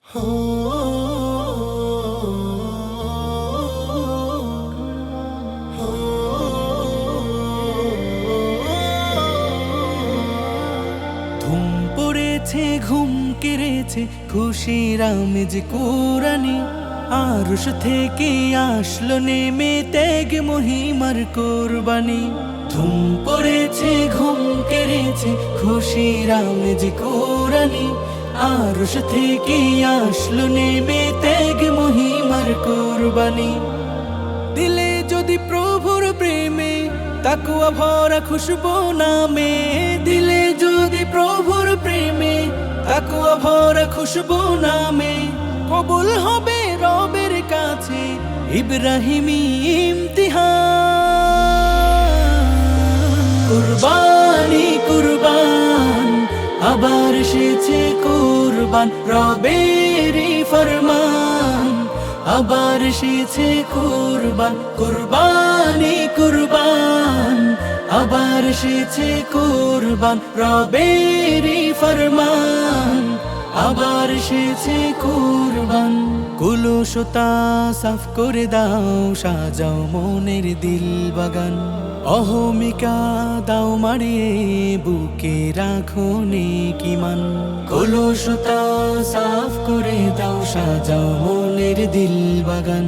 ধুম পড়েছে, ঘুম কেড়েছে খুশির আমেজ কুরানি। আরশ থেকে আসলো নেমে ত্যাগ মহিমার কোরবানি। ধুম পড়েছে, ঘুম কেড়েছে খুশির আমেজ কুরানি। আরশ থেকে আসলো নেমে ত্যাগ মহিমার কোরবানি। দিলে যদি প্রভুর প্রেমে তাকওয়া ভরা খুশবু নামে, দিলে যদি প্রভুর প্রেমে তাকওয়া ভরা খুশবু নামে, কবুল হবে রবের কাছে ইব্রাহিমী ইমতিহান। কুরবানি কুরবান, আবার এসেছে কুরবান, রবেরই ফরমান। আবার এসেছে কুরবান, কুরবানি কুরবান, আবার এসেছে কুরবান, রবেরই ফরমান। আবার এসেছে কুরবান। কুলুশতা সাফ করে দাও, সাজাও মনের দিল বাগান। অহমিকা দাও মারিয়ে, বুকে রাখো নেকি মান। কুলুশতা সাফ করে দাও, সাজাও মনের দিল বাগান।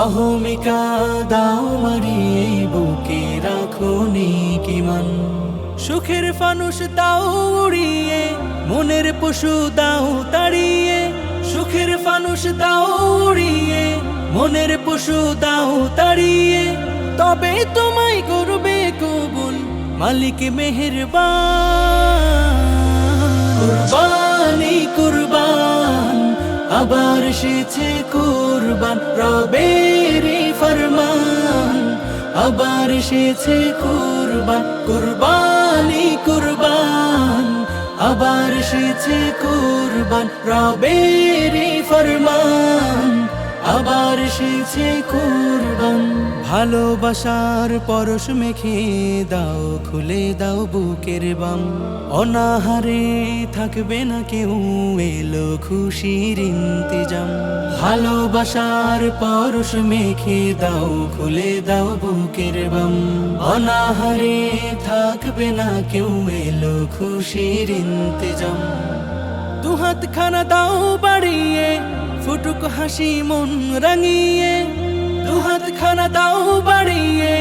অহমিকা দাও মারিয়ে, বুকে রাখো নেকি মান। সুখের ফানুস দাও উড়িয়ে, মনের পশু দাও তাড়িয়ে। সুখের ফানুস দাও উড়িয়ে, মনের পশু দাও তাড়িয়ে। তবে তোমায় করবে কবুল মালিক মেহেরবান। কুরবানি কুরবান, আবার এসেছে কুরবান, রবেরই ফরমান। আবার এসেছে কুরবান, কুরবানি কুরবান, আবার এসেছে কুরবান, রবেরই ফরমান। আবার এসেছে কুরবান। ভালোবাসার পরশ মেখে দাও, খুলে দাও বুকের বাম। অনাহারে থাকবে না কেউ, এলো খুশির ইন্তেজাম। ভালোবাসার পরশ মেখে দাও, খুলে দাও বুকের বাম। অনাহারে থাকবে না কেউ, এলো খুশির ইন্তেজাম। দুহাত খানা দাও বাড়িয়ে, ফুটুক হাসি মন রাঙিয়ে। দুহাত খানা দাও বাড়িয়ে,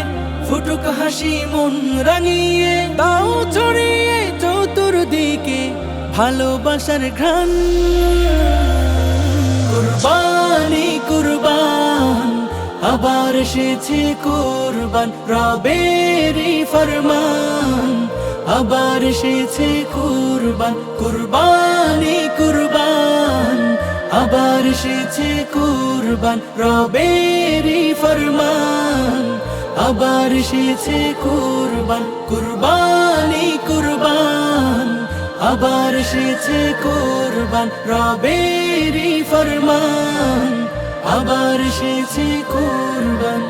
ফুটুক হাসি মন রাঙিয়ে। দাও ছড়িয়ে চতুর্দিকে ভালোবাসার ঘ্রাণ। কুরবানি কুরবান, আবার এসেছে কুরবান, রবেরই ফরমান। আবার এসেছে কুরবান, কুরবানি কুরবান, আবার এসেছে কুরবান, রবেরই ফরমান। আবার এসেছে কুরবান, কুরবানি কুরবান, আবার এসেছে কুরবান, রবেরই ফরমান। আবার এসেছে কুরবান।